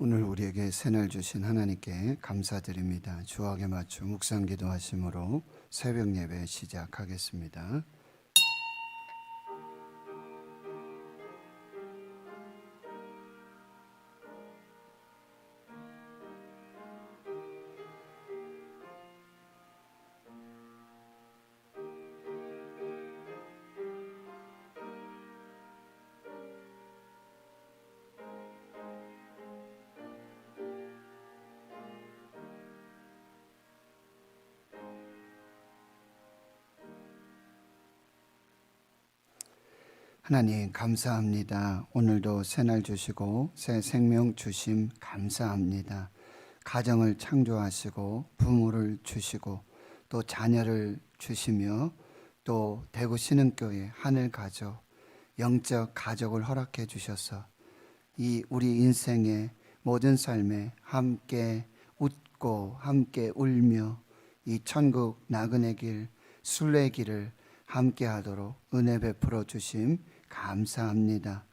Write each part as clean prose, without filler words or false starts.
오늘 우리에게 새날 주신 하나님께 감사드립니다. 주악에 맞춰 묵상 기도하심으로 새벽 예배 시작하겠습니다. 하나님 감사합니다. 오늘도 새날 주시고 새 생명 주심 감사합니다. 가정을 창조하시고 부모를 주시고 또 자녀를 주시며 또 대구 신흥교회 하늘 가족, 영적 가족을 허락해 주셔서 이 우리 인생의 모든 삶에 함께 웃고 함께 울며 이 천국 나그네 길 순례길을 함께 하도록 은혜 베풀어 주심 감사합니다.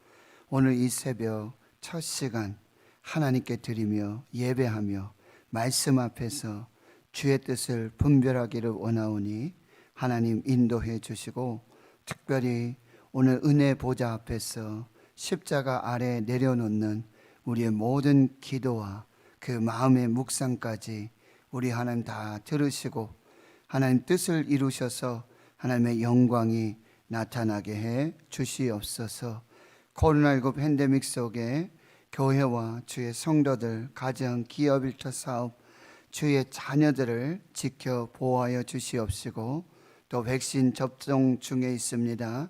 오늘 이 새벽 첫 시간 하나님께 드리며 예배하며 말씀 앞에서 주의 뜻을 분별하기를 원하오니 하나님 인도해 주시고 특별히 오늘 은혜 보좌 앞에서 십자가 아래 내려놓는 우리의 모든 기도와 그 마음의 묵상까지 우리 하나님 다 들으시고 하나님 뜻을 이루셔서 하나님의 영광이 나타나게 해 주시옵소서. 코로나19 팬데믹 속에 교회와 주의 성도들, 가정, 기업 일터 사업, 주의 자녀들을 지켜 보호하여 주시옵시고 또 백신 접종 중에 있습니다.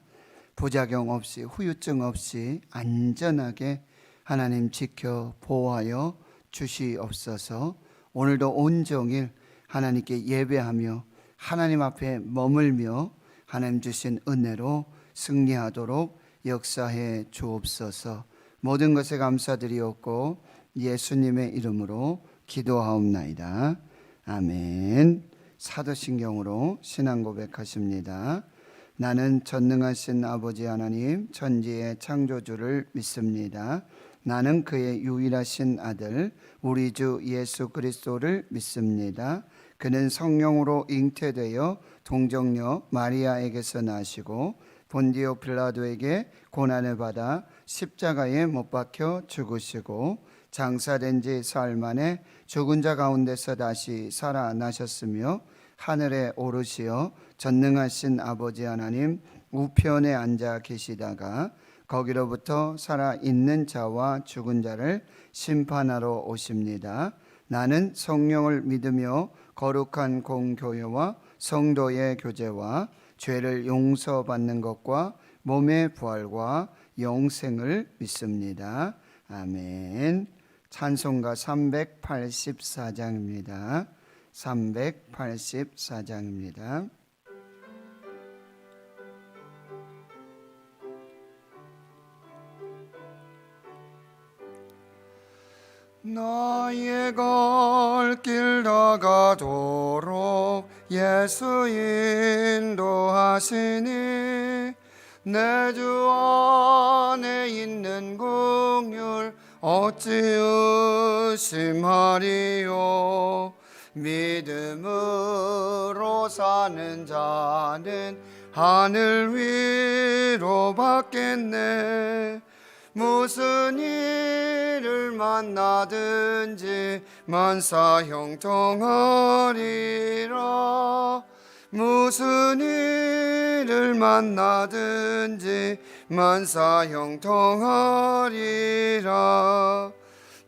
부작용 없이 후유증 없이 안전하게 하나님 지켜 보호하여 주시옵소서. 오늘도 온종일 하나님께 예배하며 하나님 앞에 머물며 하나님 주신 은혜로 승리하도록 역사해 주옵소서. 모든 것에 감사드리옵고 예수님의 이름으로 기도하옵나이다. 아멘. 사도신경으로 신앙 고백하십니다. 나는 전능하신 아버지 하나님 천지의 창조주를 믿습니다. 나는 그의 유일하신 아들 우리 주 예수 그리스도를 믿습니다. 그는 성령으로 잉태되어 동정녀 마리아에게서 나시고 본디오 빌라도에게 고난을 받아 십자가에 못 박혀 죽으시고 장사된 지 사흘 만에 죽은 자 가운데서 다시 살아나셨으며 하늘에 오르시어 전능하신 아버지 하나님 우편에 앉아 계시다가 거기로부터 살아있는 자와 죽은 자를 심판하러 오십니다. 나는 성령을 믿으며 거룩한 공교회와 성도의 교제와 죄를 용서받는 것과 몸의 부활과 영생을 믿습니다. 아멘. 찬송가 384장입니다. 384장입니다. 나의 갈 길 다가도록 예수 인도하시니 내 주 안에 있는 긍휼 어찌 의심하리요. 믿음으로 사는 자는 하늘 위로 받겠네. 무슨 일을 만나든지 만사 형통하리라. 무슨 일을 만나든지 만사 형통하리라.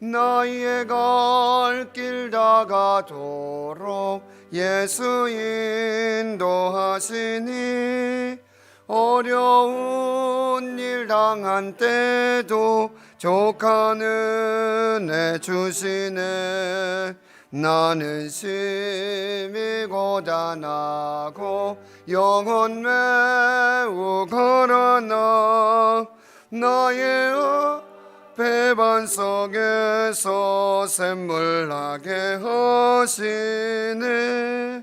나의 갈 길 다가도록 예수 인도하시니 어려운 일 당한 때도 족한 은혜 주시네. 나는 심히 고단하고 영혼 매우 가라나 나의 배반 속에서 샘물 나게 하시네.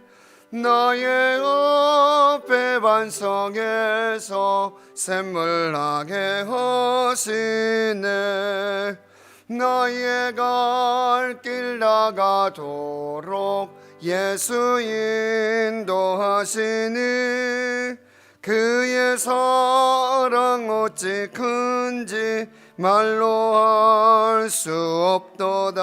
나의 앞에 반석에서 샘물 나게 하시네. 나의 갈 길 나가도록 예수 인도하시니 그의 사랑 어찌 큰지 말로 할 수 없도다.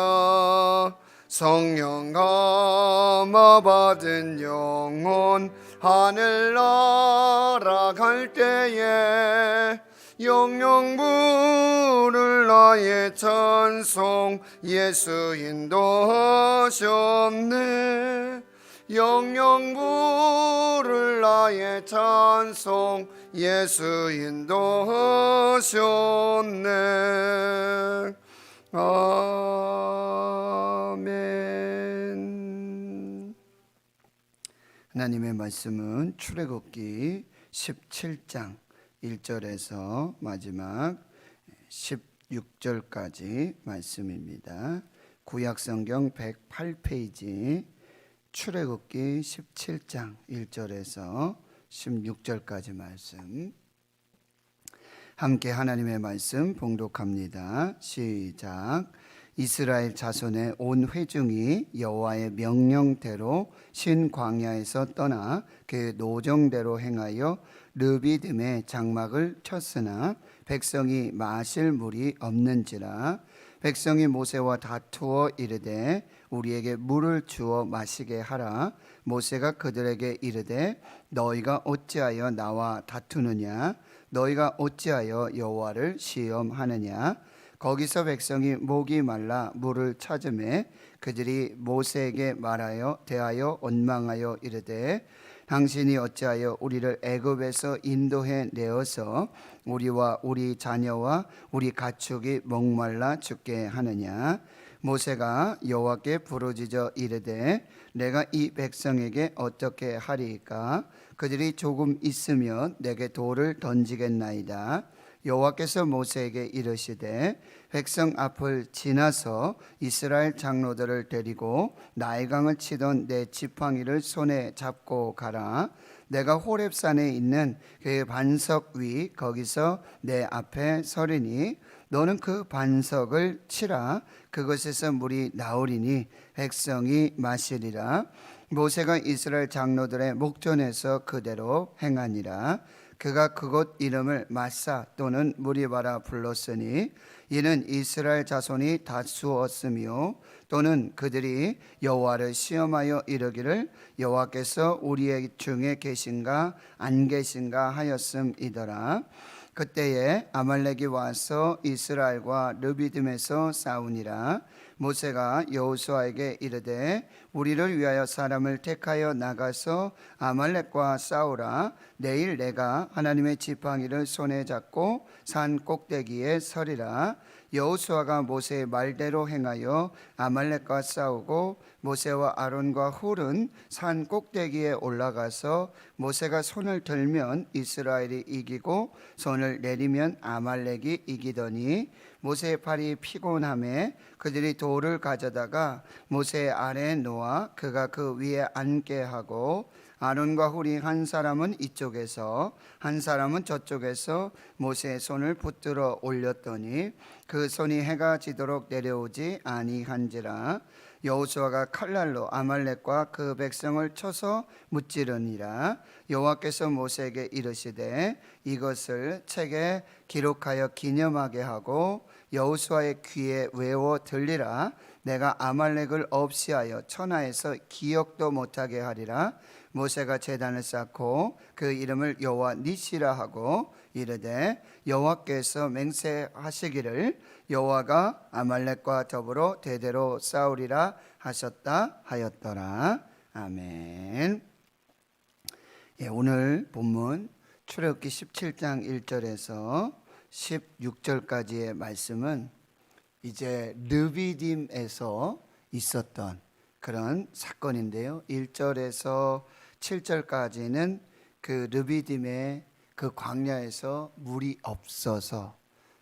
성령 감화 받은 영혼 하늘 날아갈 때에 영영 부를 나의 찬송 예수 인도하셨네. 영영 부를 나의 찬송 예수 인도하셨네. 아멘. 하나님의 말씀은 출애굽기 17장 1절에서 마지막 16절까지 말씀입니다. 구약성경 108페이지 출애굽기 17장 1절에서 16절까지 말씀, 함께 하나님의 말씀 봉독합니다. 시작. 이스라엘 자손의 온 회중이 여호와의 명령대로 신 광야에서 떠나 그 노정대로 행하여 르비딤에 장막을 쳤으나 백성이 마실 물이 없는지라. 백성이 모세와 다투어 이르되 우리에게 물을 주어 마시게 하라. 모세가 그들에게 이르되 너희가 어찌하여 나와 다투느냐? 너희가 어찌하여 여호와를 시험하느냐? 거기서 백성이 목이 말라 물을 찾으매 그들이 모세에게 말하여 대하여 원망하여 이르되 당신이 어찌하여 우리를 애굽에서 인도해 내어서 우리와 우리 자녀와 우리 가축이 목말라 죽게 하느냐? 모세가 여호와께 부르짖어 이르되 내가 이 백성에게 어떻게 하리이까? 그들이 조금 있으면 내게 돌을 던지겠나이다. 여호와께서 모세에게 이르시되 백성 앞을 지나서 이스라엘 장로들을 데리고 나일강을 치던 내 지팡이를 손에 잡고 가라. 내가 호렙산에 있는 그 반석 위 거기서 내 앞에 서리니 너는 그 반석을 치라. 그것에서 물이 나오리니 백성이 마시리라. 모세가 이스라엘 장로들의 목전에서 그대로 행하니라. 그가 그곳 이름을 마사 또는 무리바라 불렀으니 이는 이스라엘 자손이 다투었으며 또는 그들이 여호와를 시험하여 이르기를 여호와께서 우리의 중에 계신가 안 계신가 하였음이더라. 그때에 아말렉이 와서 이스라엘과 르비딤에서 싸우니라. 모세가 여호수아에게 이르되 우리를 위하여 사람을 택하여 나가서 아말렉과 싸우라. 내일 내가 하나님의 지팡이를 손에 잡고 산 꼭대기에 서리라. 여호수아가 모세의 말대로 행하여 아말렉과 싸우고 모세와 아론과 훌은 산 꼭대기에 올라가서 모세가 손을 들면 이스라엘이 이기고 손을 내리면 아말렉이 이기더니 모세의 팔이 피곤함에 그들이 돌을 가져다가 모세의 아래에 놓아 그가 그 위에 앉게 하고 아론과 훌이 한 사람은 이쪽에서 한 사람은 저쪽에서 모세의 손을 붙들어 올렸더니 그 손이 해가 지도록 내려오지 아니한지라. 여호수아가 칼날로 아말렉과 그 백성을 쳐서 무찌르니라. 여호와께서 모세에게 이르시되 이것을 책에 기록하여 기념하게 하고 여호수아의 귀에 외워 들리라. 내가 아말렉을 없이하여 천하에서 기억도 못하게 하리라. 모세가 제단을 쌓고 그 이름을 여호와 니시라 하고 이르되 여호와께서 맹세하시기를 여호와가 아말렉과 더불어 대대로 싸우리라 하셨다 하였더라. 아멘. 오늘 본문 출애굽기 17장 1절에서 16절까지의 말씀은 이제 르비딤에서 있었던 그런 사건인데요. 1절에서 7절까지는 그 르비딤의 그 광야에서 물이 없어서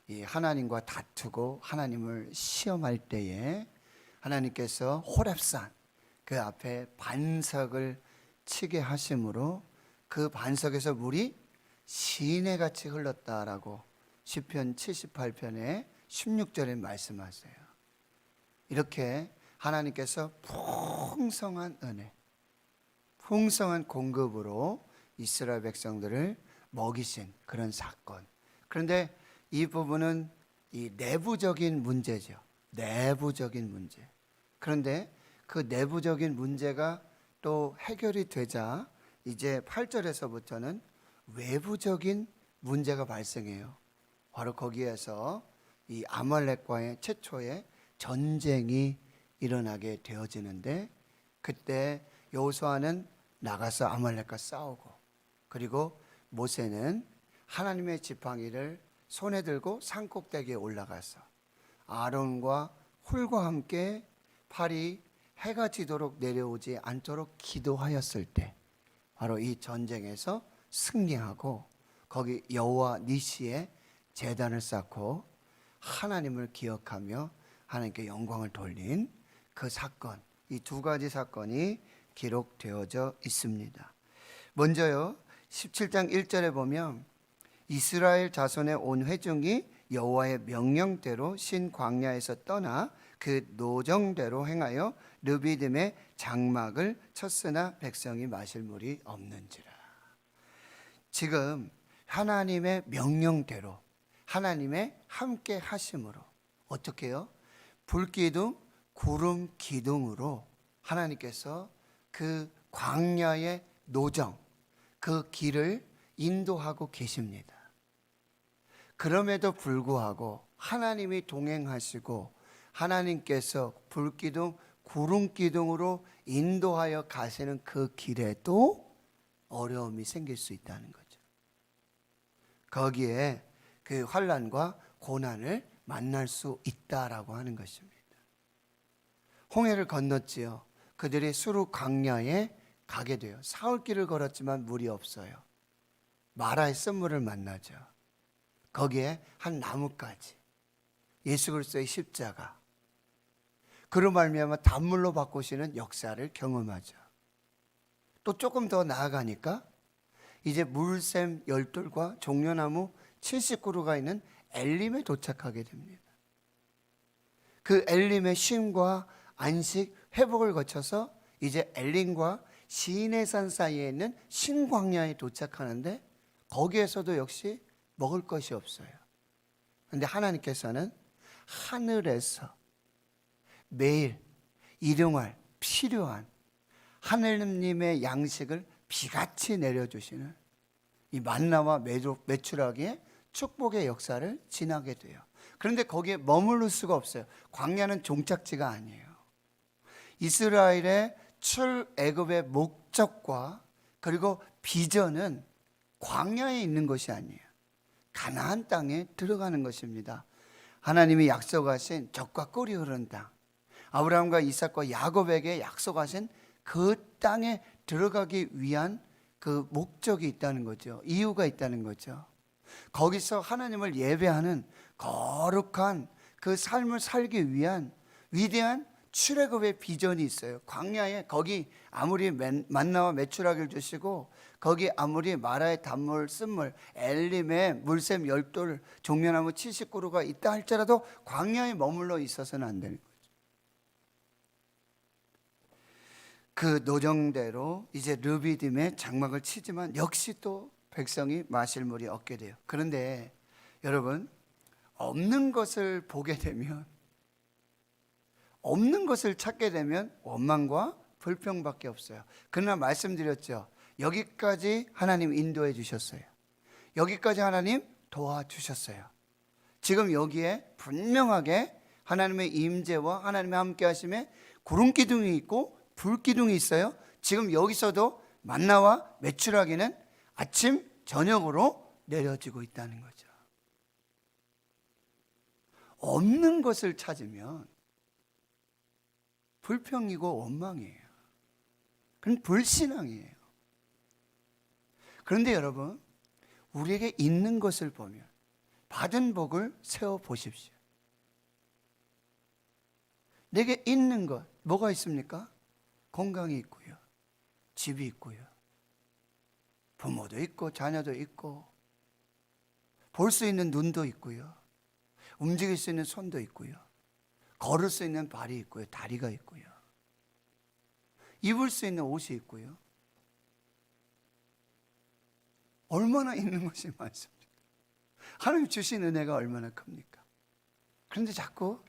이 하나님과 다투고 하나님을 시험할 때에 하나님께서 호렙산 그 앞에 반석을 치게 하심으로 그 반석에서 물이 시내같이 흘렀다라고 시편 78편에 16절에 말씀하세요. 이렇게 하나님께서 풍성한 은혜, 풍성한 공급으로 이스라엘 백성들을 먹이신 그런 사건. 그런데 이 부분은 이 내부적인 문제죠. 내부적인 문제. 그런데 그 내부적인 문제가 또 해결이 되자 이제 8절에서부터는 외부적인 문제가 발생해요. 바로 거기에서 이 아말렉과의 최초의 전쟁이 일어나게 되어지는데, 그때 여호수아는 나가서 아말렉과 싸우고, 그리고 모세는 하나님의 지팡이를 손에 들고 산꼭대기에 올라가서 아론과 홀과 함께 팔이 해가 지도록 내려오지 않도록 기도하였을 때 바로 이 전쟁에서 승리하고 거기 여호와 니시에 제단을 쌓고 하나님을 기억하며 하나님께 영광을 돌린 그 사건, 이 두 가지 사건이 기록되어져 있습니다. 먼저요, 17장 1절에 보면 이스라엘 자손의 온 회중이 여호와의 명령대로 신 광야에서 떠나 그 노정대로 행하여 르비딤의 장막을 쳤으나 백성이 마실 물이 없는지라. 지금 하나님의 명령대로, 하나님의 함께 하심으로, 어떻게 해요? 불기둥, 구름 기둥으로 하나님께서 그 광야의 노정, 그 길을 인도하고 계십니다. 그럼에도 불구하고 하나님이 동행하시고 하나님께서 불기둥, 구름기둥으로 인도하여 가시는 그 길에도 어려움이 생길 수 있다는 거죠. 거기에 그 환난과 고난을 만날 수 있다라고 하는 것입니다. 홍해를 건넜지요. 그들이 수르 광야에 가게 돼요. 사흘길을 걸었지만 물이 없어요. 마라의 쓴물을 만나죠. 거기에 한 나뭇가지, 예수 그리스도의 십자가, 그로 말미암아 단물로 바꾸시는 역사를 경험하죠. 또 조금 더 나아가니까 이제 물샘 10돌과 종려나무 70그루가 있는 엘림에 도착하게 됩니다. 그 엘림의 쉼과 안식, 회복을 거쳐서 이제 엘림과 시내산 사이에 있는 신광야에 도착하는데 거기에서도 역시 먹을 것이 없어요. 그런데 하나님께서는 하늘에서 매일 일용할 필요한 하느님의 양식을 비같이 내려주시는 이 만나와 메추라기의 축복의 역사를 지나게 돼요. 그런데 거기에 머무를 수가 없어요. 광야는 종착지가 아니에요. 이스라엘의 출애굽의 목적과 그리고 비전은 광야에 있는 것이 아니에요. 가나안 땅에 들어가는 것입니다. 하나님이 약속하신 젖과 꿀이 흐르는 땅, 아브라함과 이삭과 야곱에게 약속하신 그 땅에 들어가기 위한 그 목적이 있다는 거죠. 이유가 있다는 거죠. 거기서 하나님을 예배하는 거룩한 그 삶을 살기 위한 위대한 출애굽의 비전이 있어요. 광야에 거기 아무리 만나와 메추라기를 주시고 거기 아무리 마라의 단물, 쓴물, 엘림의 물샘 10돌, 종려나무 70그루가 있다 할지라도 광야에 머물러 있어서는 안 되는 거죠. 그 노정대로 이제 르비딤의 장막을 치지만 역시 또 백성이 마실 물이 없게 돼요. 그런데 여러분, 없는 것을 보게 되면, 없는 것을 찾게 되면 원망과 불평밖에 없어요. 그러나 말씀드렸죠. 여기까지 하나님 인도해 주셨어요. 여기까지 하나님 도와주셨어요. 지금 여기에 분명하게 하나님의 임재와 하나님의 함께 하심에 구름기둥이 있고 불기둥이 있어요. 지금 여기서도 만나와 메추라기는 아침 저녁으로 내려지고 있다는 거죠. 없는 것을 찾으면 불평이고 원망이에요. 그건 불신앙이에요. 그런데 여러분, 우리에게 있는 것을 보면 받은 복을 세워 보십시오. 내게 있는 것 뭐가 있습니까? 건강이 있고요, 집이 있고요, 부모도 있고 자녀도 있고 볼 수 있는 눈도 있고요, 움직일 수 있는 손도 있고요. 걸을 수 있는 발이 있고요. 다리가 있고요. 입을 수 있는 옷이 있고요. 얼마나 있는 것이 많습니까? 하나님 주신 은혜가 얼마나 큽니까? 그런데 자꾸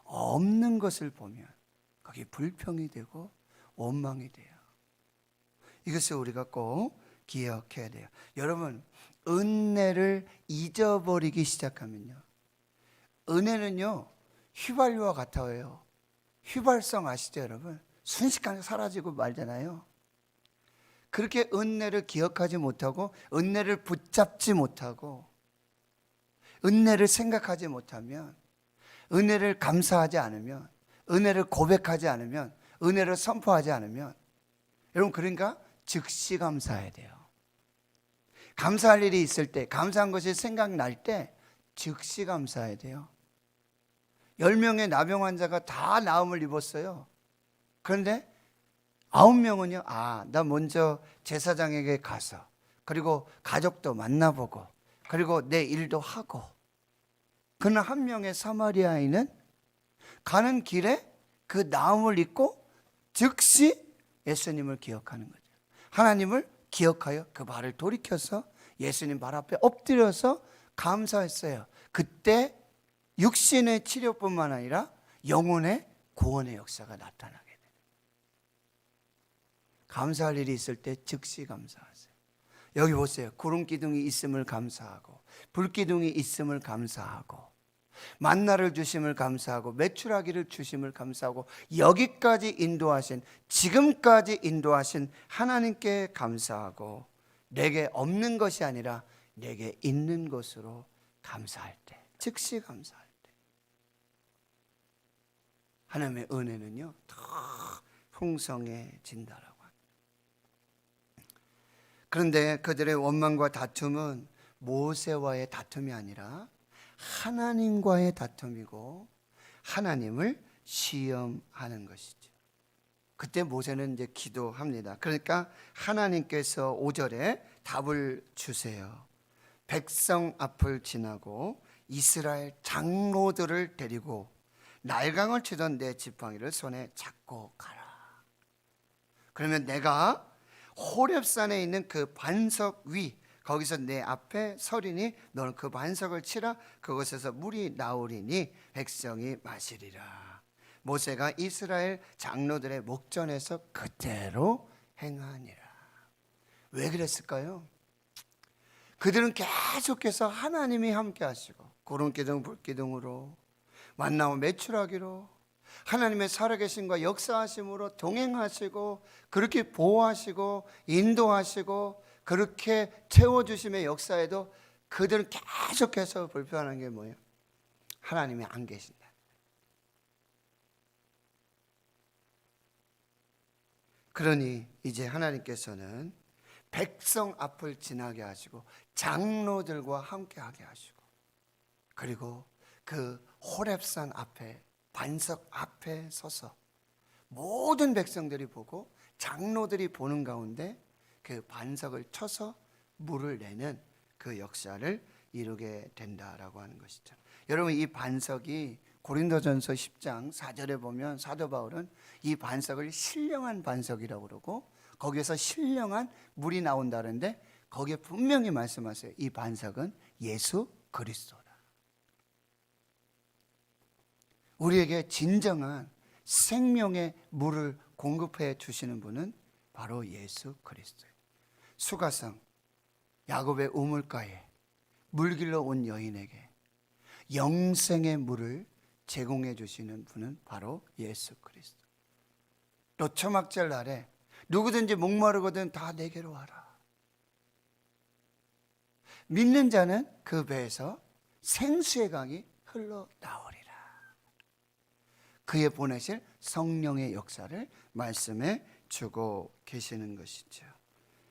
없는 것을 보면 거기 불평이 되고 원망이 돼요. 이것을 우리가 꼭 기억해야 돼요. 여러분, 은혜를 잊어버리기 시작하면요, 은혜는요 휘발유와 같아요. 휘발성 아시죠 여러분? 순식간에 사라지고 말잖아요. 그렇게 은혜를 기억하지 못하고 은혜를 붙잡지 못하고 은혜를 생각하지 못하면, 은혜를 감사하지 않으면, 은혜를 고백하지 않으면, 은혜를 선포하지 않으면, 여러분 그러니까 즉시 감사해야 돼요. 감사할 일이 있을 때, 감사한 것이 생각날 때 즉시 감사해야 돼요. 10명의 나병 환자가 다 나음을 입었어요. 그런데 9명은요, 나 먼저 제사장에게 가서, 그리고 가족도 만나보고, 그리고 내 일도 하고. 그러나 한 명의 사마리아인은 가는 길에 그 나음을 입고 즉시 예수님을 기억하는 거죠. 하나님을 기억하여 그 발을 돌이켜서 예수님 발 앞에 엎드려서 감사했어요. 그때 육신의 치료뿐만 아니라 영혼의 구원의 역사가 나타나게 돼요. 감사할 일이 있을 때 즉시 감사하세요. 여기 보세요. 구름 기둥이 있음을 감사하고, 불 기둥이 있음을 감사하고, 만나를 주심을 감사하고, 메추라기를 주심을 감사하고, 여기까지 인도하신, 지금까지 인도하신 하나님께 감사하고, 내게 없는 것이 아니라 내게 있는 것으로 감사할 때, 즉시 감사할 때, 하나님의 은혜는요 더 풍성해진다라고 합니다. 그런데 그들의 원망과 다툼은 모세와의 다툼이 아니라 하나님과의 다툼이고, 하나님을 시험하는 것이죠. 그때 모세는 이제 기도합니다. 그러니까 하나님께서 5절에 답을 주세요. 백성 앞을 지나고 이스라엘 장로들을 데리고 날강을 치던 내 지팡이를 손에 잡고 가라. 그러면 내가 호렙산에 있는 그 반석 위, 거기서 내 앞에 서리니 너는 그 반석을 치라. 그곳에서 물이 나오리니 백성이 마시리라. 모세가 이스라엘 장로들의 목전에서 그대로 행하니라. 왜 그랬을까요? 그들은 계속해서 하나님이 함께 하시고, 구름기둥 불기둥으로, 만나고 메추라기로, 하나님의 살아계심과 역사하심으로 동행하시고, 그렇게 보호하시고 인도하시고 그렇게 채워주심의 역사에도 그들은 계속해서 불평하는 게 뭐예요? 하나님이 안 계신다. 그러니 이제 하나님께서는 백성 앞을 지나게 하시고 장로들과 함께 하게 하시고, 그리고 그 호렙산 앞에, 반석 앞에 서서 모든 백성들이 보고 장로들이 보는 가운데 그 반석을 쳐서 물을 내는 그 역사를 이루게 된다라고 하는 것이죠. 여러분, 이 반석이 고린도전서 10장 4절에 보면 사도 바울은 이 반석을 신령한 반석이라고 그러고, 거기에서 신령한 물이 나온다는데 거기에 분명히 말씀하세요. 이 반석은 예수 그리스도다. 우리에게 진정한 생명의 물을 공급해 주시는 분은 바로 예수 그리스도예요. 수가성 야곱의 우물가에 물길로 온 여인에게 영생의 물을 제공해 주시는 분은 바로 예수 그리스도. 또 초막절 날에 누구든지 목마르거든 다 내게로 와라. 믿는 자는 그 배에서 생수의 강이 흘러나오리라. 그의 보내실 성령의 역사를 말씀해 주고 계시는 것이죠.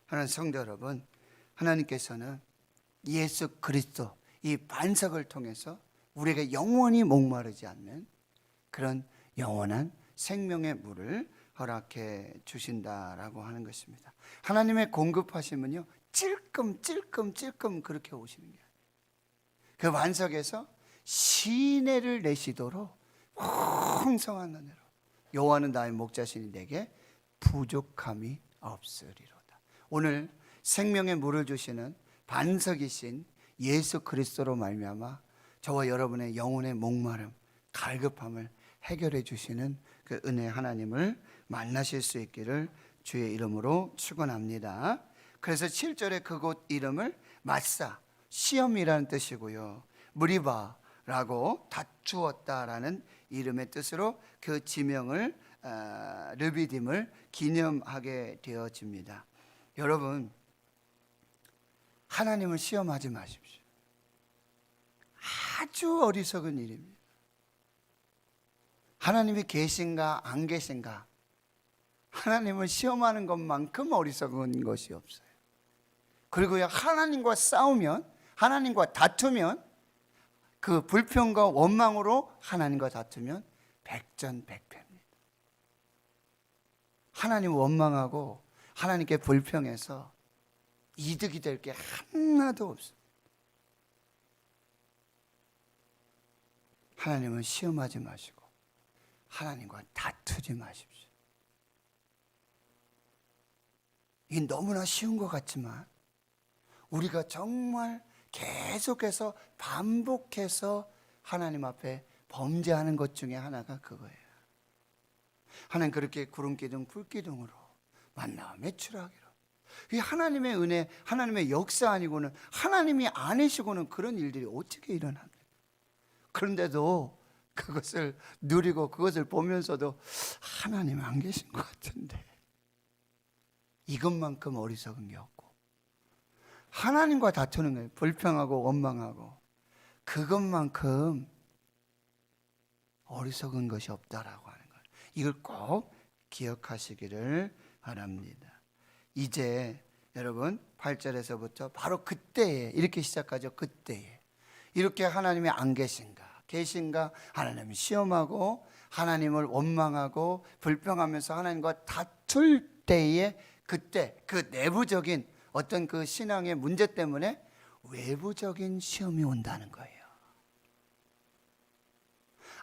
하나님 성도 여러분, 하나님께서는 예수 그리스도 이 반석을 통해서 우리에게 영원히 목마르지 않는 그런 영원한 생명의 물을 허락해 주신다라고 하는 것입니다. 하나님의 공급하심은요 찔끔찔끔 그렇게 오시는 게 아니에요. 그 반석에서 시내를 내시도록 풍성한 은혜로 여호와는 나의 목자시니 내게 부족함이 없으리로다. 오늘 생명의 물을 주시는 반석이신 예수 그리스도로 말미암아 저와 여러분의 영혼의 목마름, 갈급함을 해결해 주시는 그 은혜 하나님을 만나실 수 있기를 주의 이름으로 축원합니다. 그래서 7절에 그곳 이름을 마사, 시험이라는 뜻이고요, 무리바라고 다투었다라는 이름의 뜻으로 그 지명을 르비딤을 기념하게 되어집니다. 여러분, 하나님을 시험하지 마십시오. 아주 어리석은 일입니다. 하나님이 계신가 안 계신가, 하나님을 시험하는 것만큼 어리석은 것이 없어요. 그리고요, 하나님과 싸우면, 하나님과 다투면, 그 불평과 원망으로 하나님과 다투면 백전백패입니다. 하나님 원망하고 하나님께 불평해서 이득이 될 게 하나도 없어요. 하나님을 시험하지 마시고 하나님과 다투지 마십시오. 이게 너무나 쉬운 것 같지만 우리가 정말 계속해서 반복해서 하나님 앞에 범죄하는 것 중에 하나가 그거예요. 하나님 그렇게 구름기둥 불기둥으로 만나와 매출하기로, 이 하나님의 은혜, 하나님의 역사 아니고는, 하나님이 아니시고는 그런 일들이 어떻게 일어납니까? 그런데도 그것을 누리고 그것을 보면서도 하나님 안 계신 것 같은데, 이것만큼 어리석은 게 없고, 하나님과 다투는 거예요. 불평하고 원망하고, 그것만큼 어리석은 것이 없다라고 하는 거예요. 이걸 꼭 기억하시기를 바랍니다. 이제 여러분 8절에서부터 바로 그때에 이렇게 시작하죠. 그때에 이렇게 하나님이 안 계신가 계신가, 하나님을 시험하고 하나님을 원망하고 불평하면서 하나님과 다툴 때에, 그때 그 내부적인 어떤 그 신앙의 문제 때문에 외부적인 시험이 온다는 거예요.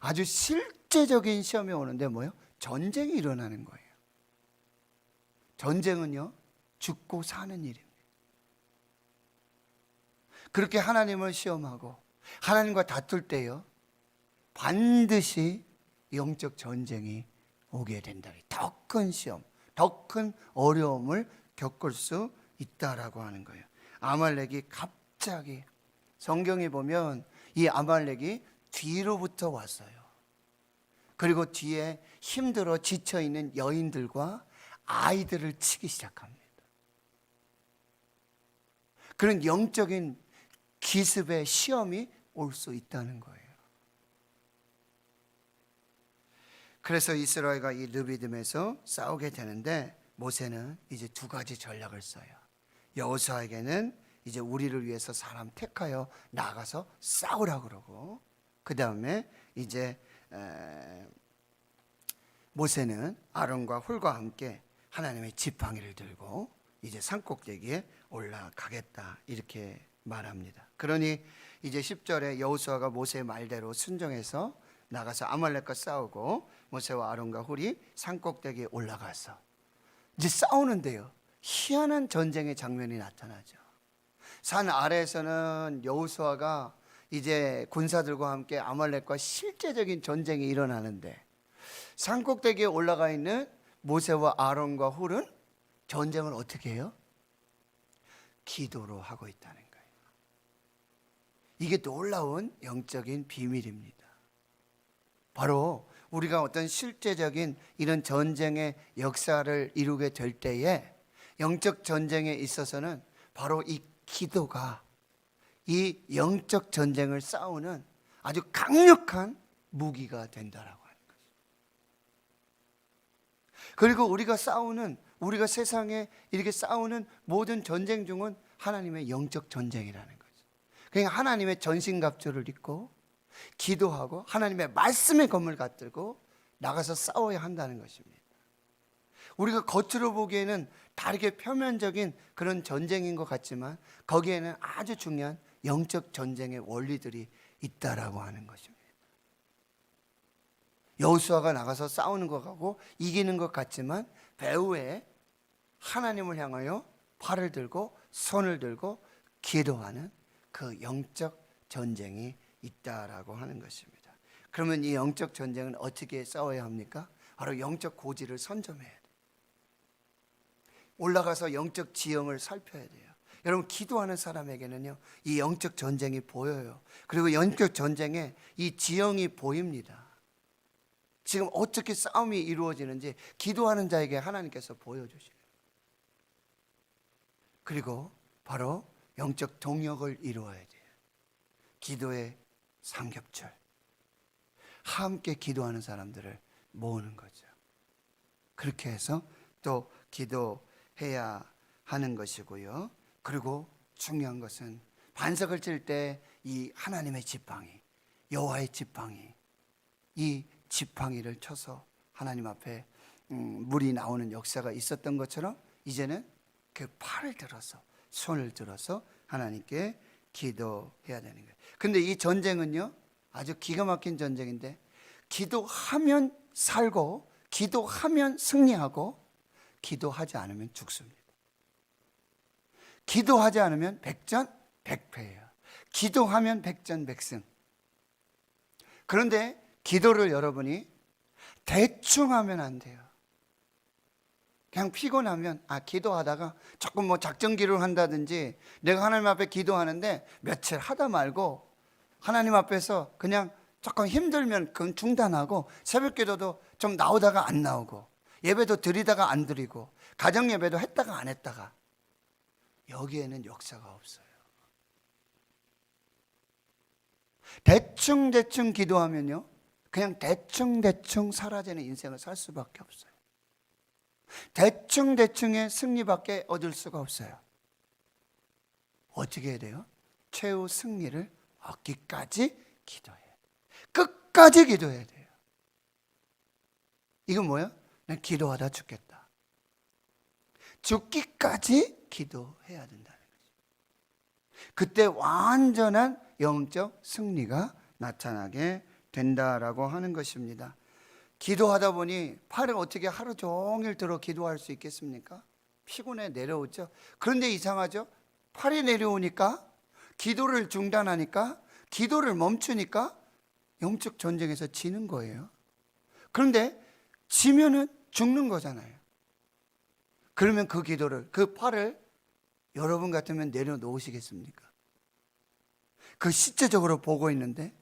아주 실제적인 시험이 오는데 뭐예요? 전쟁이 일어나는 거예요. 전쟁은요, 죽고 사는 일입니다. 그렇게 하나님을 시험하고 하나님과 다툴 때요, 반드시 영적 전쟁이 오게 된다. 더 큰 시험, 더 큰 어려움을 겪을 수 있다라고 하는 거예요. 아말렉이 갑자기, 성경에 보면 이 아말렉이 뒤로부터 왔어요. 그리고 뒤에 힘들어 지쳐있는 여인들과 아이들을 치기 시작합니다. 그런 영적인 기습의 시험이 올 수 있다는 거예요. 그래서 이스라엘과 이 르비딤에서 싸우게 되는데, 모세는 이제 두 가지 전략을 써요. 여호수아에게는 이제 우리를 위해서 사람 택하여 나가서 싸우라 그러고, 그 다음에 이제 모세는 아론과 훌과 함께 하나님의 지팡이를 들고 이제 산꼭대기에 올라가겠다, 이렇게 말합니다. 그러니 이제 10절에 여호수아가 모세의 말대로 순종해서 나가서 아말렉과 싸우고, 모세와 아론과 훌이 산꼭대기에 올라가서 이제 싸우는데요, 희한한 전쟁의 장면이 나타나죠. 산 아래에서는 여호수아가 이제 군사들과 함께 아말렉과 실제적인 전쟁이 일어나는데, 산꼭대기에 올라가 있는 모세와 아론과 훌은 전쟁을 어떻게 해요? 기도로 하고 있다는 거예요. 이게 놀라운 영적인 비밀입니다. 바로 우리가 어떤 실제적인 이런 전쟁의 역사를 이루게 될 때에, 영적 전쟁에 있어서는 바로 이 기도가 이 영적 전쟁을 싸우는 아주 강력한 무기가 된다라고 하는 거죠. 그리고 우리가 세상에 이렇게 싸우는 모든 전쟁 중은 하나님의 영적 전쟁이라는 거죠. 그러니까 하나님의 전신갑주를 입고 기도하고 하나님의 말씀의 검을 갖들고 나가서 싸워야 한다는 것입니다. 우리가 겉으로 보기에는 다르게 표면적인 그런 전쟁인 것 같지만, 거기에는 아주 중요한 영적 전쟁의 원리들이 있다라고 하는 것입니다. 여호수아가 나가서 싸우는 것 같고 이기는 것 같지만 배후에 하나님을 향하여 팔을 들고 손을 들고 기도하는 그 영적 전쟁이 있다라고 하는 것입니다. 그러면 이 영적 전쟁은 어떻게 싸워야 합니까? 바로 영적 고지를 선점해야 돼요. 올라가서 영적 지형을 살펴야 돼요. 여러분, 기도하는 사람에게는요, 이 영적 전쟁이 보여요. 그리고 영적 전쟁에 이 지형이 보입니다. 지금 어떻게 싸움이 이루어지는지 기도하는 자에게 하나님께서 보여주시는. 그리고 바로 영적 동역을 이루어야 돼요. 기도의 삼겹살, 함께 기도하는 사람들을 모으는 거죠. 그렇게 해서 또 기도해야 하는 것이고요. 그리고 중요한 것은 반석을 칠 때 이 하나님의 지팡이, 여호와의 지팡이, 이 지팡이를 쳐서 하나님 앞에 물이 나오는 역사가 있었던 것처럼 이제는 그 팔을 들어서, 손을 들어서 하나님께 기도해야 되는 거예요. 근데 이 전쟁은요, 아주 기가 막힌 전쟁인데, 기도하면 살고 기도하면 승리하고 기도하지 않으면 죽습니다. 기도하지 않으면 백전백패예요. 기도하면 백전백승. 그런데 기도를 여러분이 대충 하면 안 돼요. 그냥 피곤하면 기도하다가 조금 뭐 작전 기도를 한다든지, 내가 하나님 앞에 기도하는데 며칠 하다 말고 하나님 앞에서 그냥 조금 힘들면 그건 중단하고, 새벽 기도도 좀 나오다가 안 나오고, 예배도 드리다가 안 드리고, 가정 예배도 했다가 안 했다가, 여기에는 역사가 없어요. 대충 기도하면요, 그냥 대충 사라지는 인생을 살 수밖에 없어요. 대충의 승리밖에 얻을 수가 없어요. 어떻게 해야 돼요? 최후 승리를 얻기까지 기도해야 돼요. 끝까지 기도해야 돼요. 이건 뭐예요? 난 기도하다 죽겠다. 죽기까지 기도해야 된다는 거죠. 그때 완전한 영적 승리가 나타나게 된다라고 하는 것입니다. 기도하다 보니 팔을 어떻게 하루 종일 들어 기도할 수 있겠습니까? 피곤해 내려오죠. 그런데 이상하죠? 팔이 내려오니까, 기도를 중단하니까, 기도를 멈추니까 영적 전쟁에서 지는 거예요. 그런데 지면은 죽는 거잖아요. 그러면 그 기도를, 그 팔을 여러분 같으면 내려놓으시겠습니까? 그 실제적으로 보고 있는데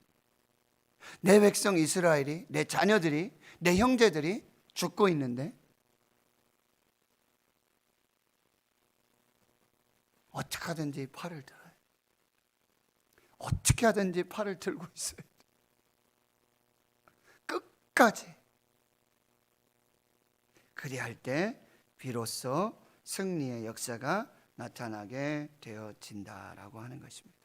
내 백성 이스라엘이, 내 자녀들이, 내 형제들이 죽고 있는데 어떻게 하든지 팔을 들어요. 어떻게 하든지 팔을 들고 있어요. 끝까지. 그리할 때 비로소 승리의 역사가 나타나게 되어진다라고 하는 것입니다.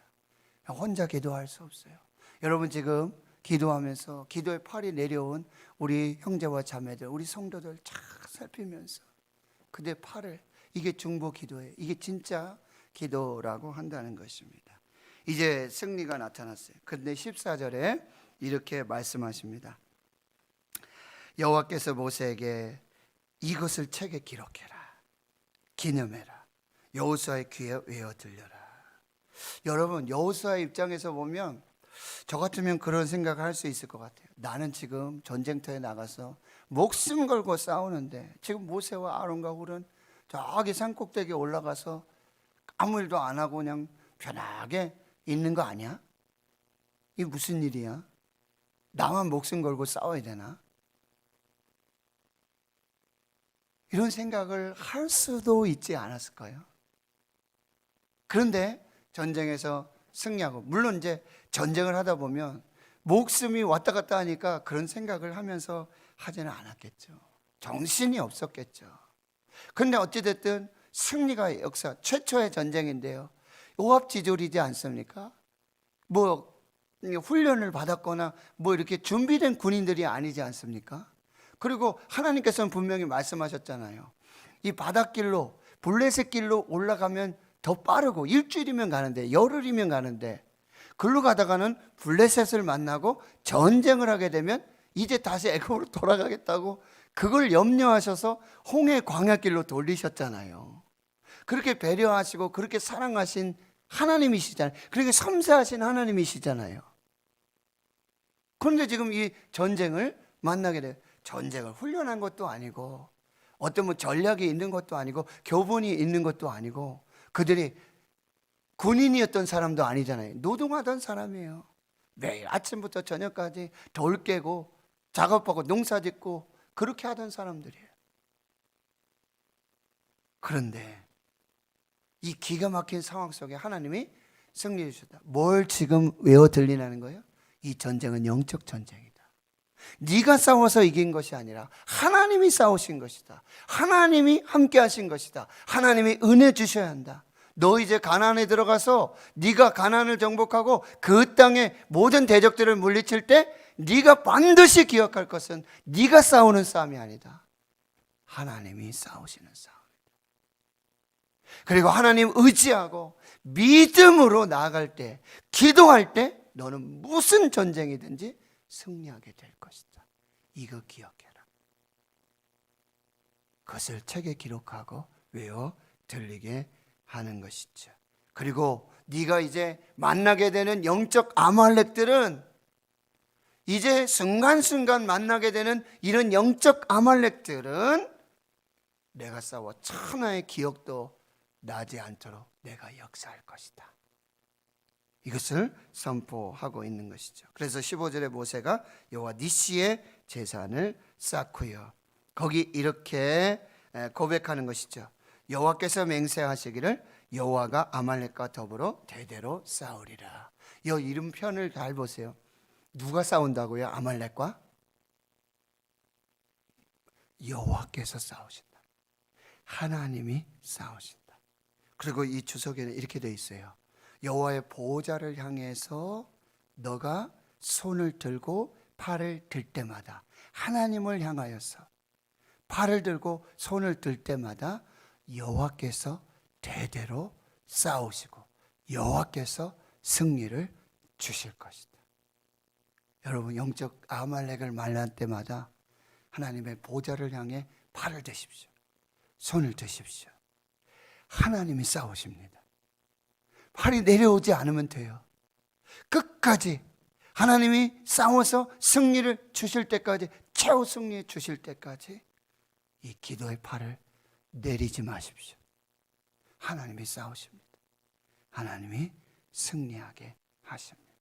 혼자 기도할 수 없어요. 여러분, 지금 기도하면서 기도의 팔이 내려온 우리 형제와 자매들, 우리 성도들 잘 살피면서 그대 팔을, 이게 중보 기도예요. 이게 진짜 기도라고 한다는 것입니다. 이제 승리가 나타났어요. 그런데 14절에 이렇게 말씀하십니다. 여호와께서 모세에게 이것을 책에 기록해라, 기념해라, 여호수아의 귀에 외워 들려라. 여러분, 여호수아의 입장에서 보면 저 같으면 그런 생각을 할 수 있을 것 같아요. 나는 지금 전쟁터에 나가서 목숨 걸고 싸우는데 지금 모세와 아론과 훌은 저기 산꼭대기에 올라가서 아무 일도 안 하고 그냥 편하게 있는 거 아니야? 이게 무슨 일이야? 나만 목숨 걸고 싸워야 되나? 이런 생각을 할 수도 있지 않았을까요? 그런데 전쟁에서 승리하고, 물론 이제 전쟁을 하다 보면 목숨이 왔다 갔다 하니까 그런 생각을 하면서 하지는 않았겠죠. 정신이 없었겠죠. 그런데 어찌됐든 승리가 역사 최초의 전쟁인데요, 오합지졸이지 않습니까? 뭐 훈련을 받았거나 뭐 이렇게 준비된 군인들이 아니지 않습니까? 그리고 하나님께서는 분명히 말씀하셨잖아요. 이 바닷길로, 블레셋 길로 올라가면 더 빠르고, 일주일이면 가는데, 열흘이면 가는데, 글로 가다가는 블레셋을 만나고 전쟁을 하게 되면 이제 다시 애굽으로 돌아가겠다고 그걸 염려하셔서 홍해 광야길로 돌리셨잖아요. 그렇게 배려하시고 그렇게 사랑하신 하나님이시잖아요. 그렇게 섬세하신 하나님이시잖아요. 그런데 지금 이 전쟁을 만나게 돼요. 전쟁을 훈련한 것도 아니고 어떤 뭐 전략이 있는 것도 아니고 교본이 있는 것도 아니고 그들이 군인이었던 사람도 아니잖아요. 노동하던 사람이에요. 매일 아침부터 저녁까지 돌 깨고 작업하고 농사 짓고 그렇게 하던 사람들이에요. 그런데 이 기가 막힌 상황 속에 하나님이 승리해 주셨다. 뭘 지금 외워 들리라는 거예요? 이 전쟁은 영적 전쟁이다. 네가 싸워서 이긴 것이 아니라 하나님이 싸우신 것이다. 하나님이 함께 하신 것이다. 하나님이 은혜 주셔야 한다. 너 이제 가나안에 들어가서 네가 가나안을 정복하고 그 땅의 모든 대적들을 물리칠 때 네가 반드시 기억할 것은 네가 싸우는 싸움이 아니다. 하나님이 싸우시는 싸움이다. 그리고 하나님 의지하고 믿음으로 나아갈 때, 기도할 때 너는 무슨 전쟁이든지 승리하게 될 것이다. 이거 기억해라. 그것을 책에 기록하고 외워 들리게 하는 것이죠. 그리고 네가 이제 만나게 되는 영적 아말렉들은 이제 순간순간 만나게 되는 이런 영적 아말렉들은 내가 싸워 천하의 기억도 나지 않도록 내가 역사할 것이다. 이것을 선포하고 있는 것이죠. 그래서 15절에 모세가 여호와 니시의 제산을 쌓고요. 거기 이렇게 고백하는 것이죠. 여호와께서 맹세하시기를 여호와가 아말렉과 더불어 대대로 싸우리라. 이 이름편을 잘 보세요. 누가 싸운다고요? 아말렉과? 여호와께서 싸우신다. 하나님이 싸우신다. 그리고 이 주석에는 이렇게 되어 있어요. 여호와의 보호자를 향해서 너가 손을 들고 팔을 들 때마다 하나님을 향하여서 팔을 들고 손을 들 때마다 여호와께서 대대로 싸우시고 여호와께서 승리를 주실 것이다. 여러분 영적 아말렉을 만날 때마다 하나님의 보좌를 향해 팔을 드십시오. 손을 드십시오. 하나님이 싸우십니다. 팔이 내려오지 않으면 돼요. 끝까지 하나님이 싸워서 승리를 주실 때까지, 최후 승리 주실 때까지 이 기도의 팔을 내리지 마십시오. 하나님이 싸우십니다. 하나님이 승리하게 하십니다.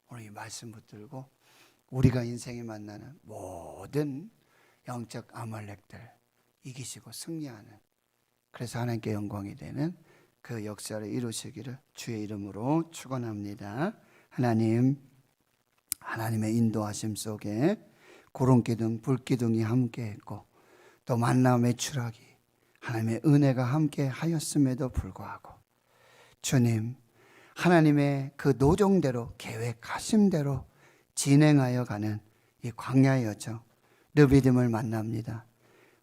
오늘 이 말씀 붙들고 우리가 인생에 만나는 모든 영적 아말렉들 이기시고 승리하는, 그래서 하나님께 영광이 되는 그 역사를 이루시기를 주의 이름으로 축원합니다. 하나님, 하나님의 인도하심 속에 구름기둥, 불기둥이 함께했고 또 만나 매출하기 하나님의 은혜가 함께 하였음에도 불구하고 주님, 하나님의 그 노종대로 계획하신 대로 진행하여 가는 이 광야의 여정 르비딤을 만납니다.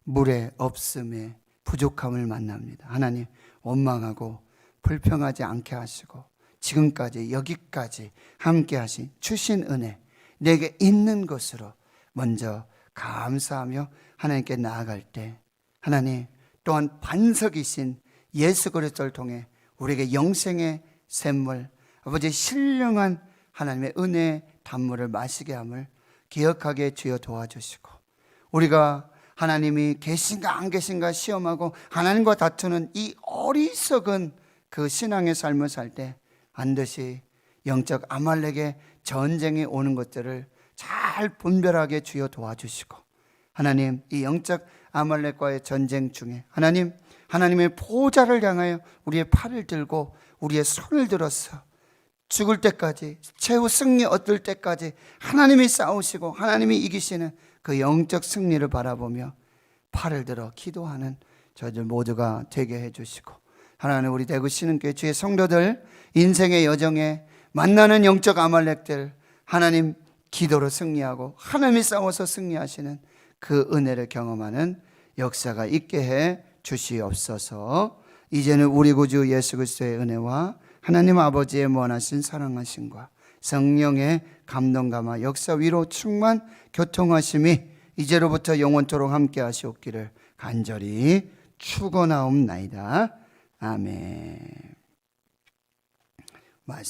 물의 없음에 부족함을 만납니다. 하나님, 원망하고 불평하지 않게 하시고 지금까지 여기까지 함께 하신 주신 은혜, 내게 있는 것으로 먼저 감사하며 하나님께 나아갈 때 하나님 또한 반석이신 예수 그리스도를 통해 우리에게 영생의 샘물, 아버지 신령한 하나님의 은혜의 단물을 마시게 함을 기억하게 주여 도와주시고, 우리가 하나님이 계신가 안 계신가 시험하고 하나님과 다투는 이 어리석은 그 신앙의 삶을 살 때 반드시 영적 아말렉의 전쟁이 오는 것들을 잘 분별하게 주여 도와주시고, 하나님 이 영적 아말렉과의 전쟁 중에 하나님, 하나님의 보호자를 향하여 우리의 팔을 들고 우리의 손을 들어서 죽을 때까지, 최후 승리 얻을 때까지 하나님이 싸우시고 하나님이 이기시는 그 영적 승리를 바라보며 팔을 들어 기도하는 저희들 모두가 되게 해주시고, 하나님 우리 대구 신흥교회 주의 성도들 인생의 여정에 만나는 영적 아말렉들 하나님 기도로 승리하고 하나님이 싸워서 승리하시는 그 은혜를 경험하는 역사가 있게 해 주시옵소서. 이제는 우리 구주 예수 그리스도의 은혜와 하나님 아버지의 무한하신 사랑하심과 성령의 감동감화 역사 위로 충만 교통하심이 이제로부터 영원토록 함께 하시옵기를 간절히 축원하옵나이다. 아멘. 말씀